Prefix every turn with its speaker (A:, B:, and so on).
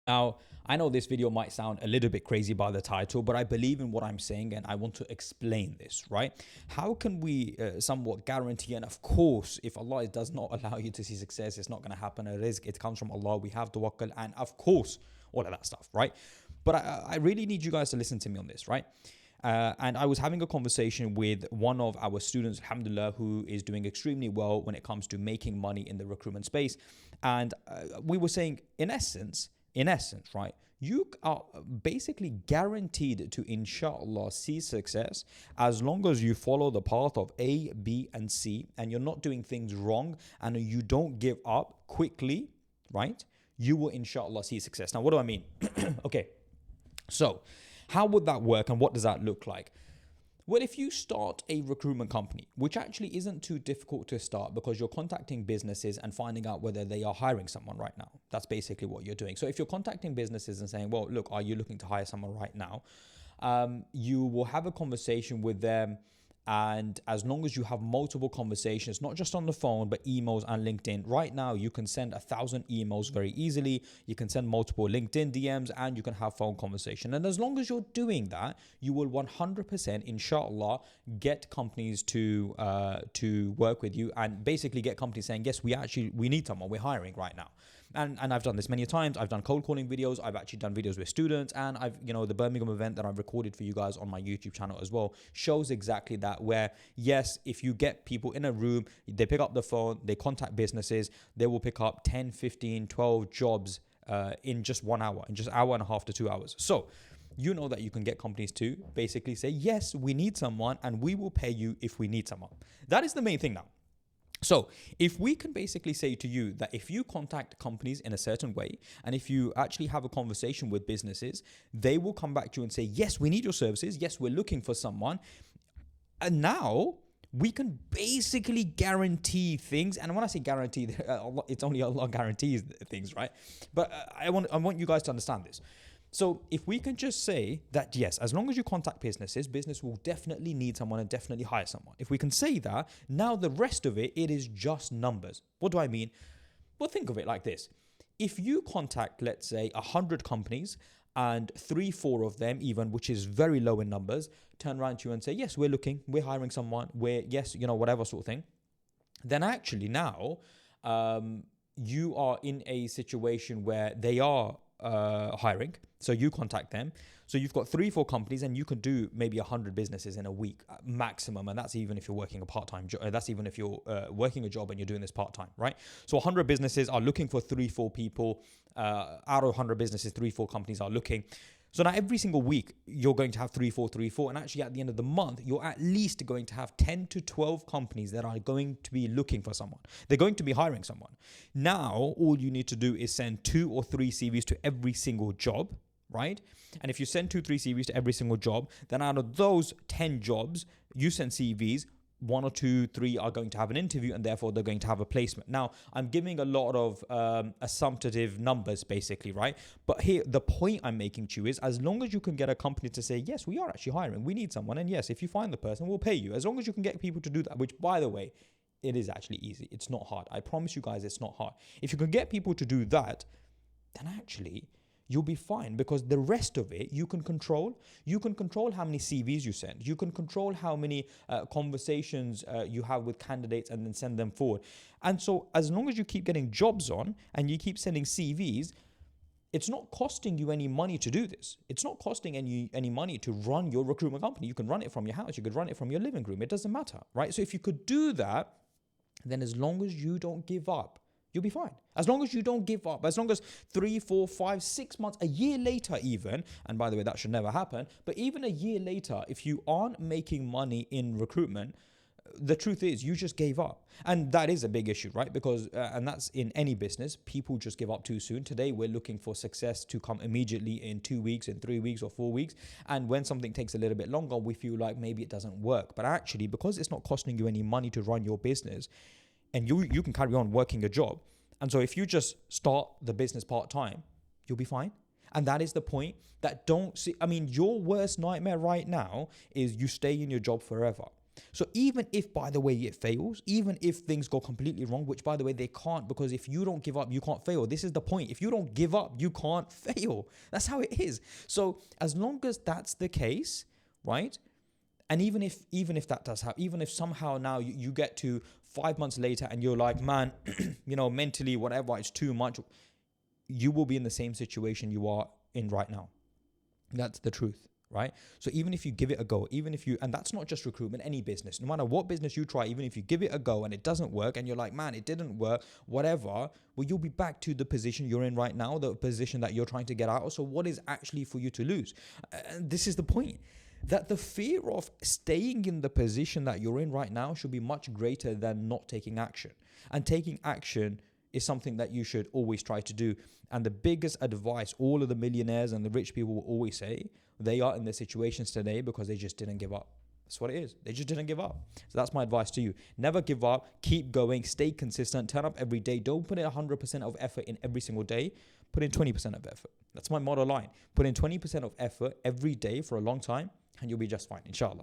A: Now, I know this video might sound a little bit crazy by the title, but I believe in what I'm saying and I want to explain this, right? How can we somewhat guarantee, and of course, if Allah does not allow you to see success, it's not going to happen. It comes from Allah. We have tawakkul, and of course, all of that stuff, right? But I really need you guys to listen to me on this, right? And I was having a conversation with one of our students, alhamdulillah, who is doing extremely well when it comes to making money in the recruitment space. And we were saying, in essence, right, you are basically guaranteed to, inshallah, see success as long as you follow the path of A, B, and C, and you're not doing things wrong, and you don't give up quickly, right? You will, inshallah, see success. Now, what do I mean? Okay, so how would that work, and what does that look like? Well, if you start a recruitment company, which actually isn't too difficult to start because you're contacting businesses and finding out whether they are hiring someone right now. That's basically what you're doing. So if you're contacting businesses and saying, well, look, are you looking to hire someone right now? You will have a conversation with them. And as long as you have multiple conversations, not just on the phone, but emails and LinkedIn, right now you can send 1,000 emails very easily. You can send multiple LinkedIn DMs and you can have phone conversation. And as long as you're doing that, you will 100%, inshallah, get companies to work with you and basically get companies saying, yes, we need someone. We're hiring right now. And I've done this many times. I've done cold calling videos. I've actually done videos with students, and the Birmingham event that I've recorded for you guys on my YouTube channel as well shows exactly that, where yes, if you get people in a room, they pick up the phone, they contact businesses, they will pick up 10, 15, 12 jobs in just 1 hour, in just hour and a half to 2 hours. So you know that you can get companies to basically say, yes, we need someone and we will pay you if we need someone. That is the main thing now. So if we can basically say to you that if you contact companies in a certain way, and if you actually have a conversation with businesses, they will come back to you and say, yes, we need your services. Yes, we're looking for someone. And now we can basically guarantee things. And when I say guarantee, it's only Allah guarantees things, right? But I want you guys to understand this. So if we can just say that, yes, as long as you contact businesses, business will definitely need someone and definitely hire someone. If we can say that, now the rest of it is just numbers. What do I mean? Well, think of it like this. If you contact, let's say, 100 companies and 3-4 of them even, which is very low in numbers, turn around to you and say, yes, we're looking, we're hiring someone, whatever sort of thing. Then actually now you are in a situation where they are hiring. So you contact them. So you've got 3-4 companies and you can do maybe 100 businesses in a week maximum. And that's even if you're working a part-time job. That's even if you're working a job and you're doing this part-time, right? So 100 businesses are looking for 3-4 people. Out of 100 businesses, 3-4 companies are looking. So now every single week, you're going to have 3-4. And actually at the end of the month, you're at least going to have 10 to 12 companies that are going to be looking for someone. They're going to be hiring someone. Now, all you need to do is send 2 or 3 CVs to every single job, right? And if you send 2-3 CVs to every single job, then out of those 10 jobs, you send CVs, 1 or 2, 3 are going to have an interview and therefore they're going to have a placement. Now, I'm giving a lot of assumptive numbers basically, right? But here, the point I'm making to you is as long as you can get a company to say, yes, we are actually hiring, we need someone. And yes, if you find the person, we'll pay you. As long as you can get people to do that, which by the way, it is actually easy. It's not hard. I promise you guys, it's not hard. If you can get people to do that, then actually you'll be fine, because the rest of it you can control. You can control how many CVs you send. You can control how many conversations you have with candidates and then send them forward. And so as long as you keep getting jobs on and you keep sending CVs, it's not costing you any money to do this. It's not costing any money to run your recruitment company. You can run it from your house. You could run it from your living room. It doesn't matter, right? So if you could do that, then as long as you don't give up, you'll be fine. As long as you don't give up, as long as 3, 4, 5, 6 months, a year later even, and by the way, that should never happen, but even a year later, if you aren't making money in recruitment, the truth is you just gave up. And that is a big issue, right? Because, and that's in any business, people just give up too soon. Today, we're looking for success to come immediately in 2 weeks, in 3 weeks or 4 weeks. And when something takes a little bit longer, we feel like maybe it doesn't work. But actually, because it's not costing you any money to run your business, and you can carry on working a job. And so if you just start the business part-time, you'll be fine. And that is the point. That don't see, I mean, your worst nightmare right now is you stay in your job forever. So even if, by the way, it fails, even if things go completely wrong, which by the way, they can't, because if you don't give up, you can't fail. This is the point. If you don't give up, you can't fail. That's how it is. So as long as that's the case, right? And even if that does happen, even if somehow now you get to 5 months later and you're like, man, mentally, whatever, it's too much, you will be in the same situation you are in right now. That's the truth, right? So even if you give it a go, and that's not just recruitment, any business, no matter what business you try, even if you give it a go and it doesn't work and you're like, man, it didn't work, whatever, well, you'll be back to the position you're in right now, the position that you're trying to get out of. So what is actually for you to lose? And this is the point. That the fear of staying in the position that you're in right now should be much greater than not taking action. And taking action is something that you should always try to do. And the biggest advice all of the millionaires and the rich people will always say, they are in their situations today because they just didn't give up. That's what it is. They just didn't give up. So that's my advice to you. Never give up. Keep going. Stay consistent. Turn up every day. Don't put in 100% of effort in every single day. Put in 20% of effort. That's my motto line. Put in 20% of effort every day for a long time, and you'll be just fine, inshallah.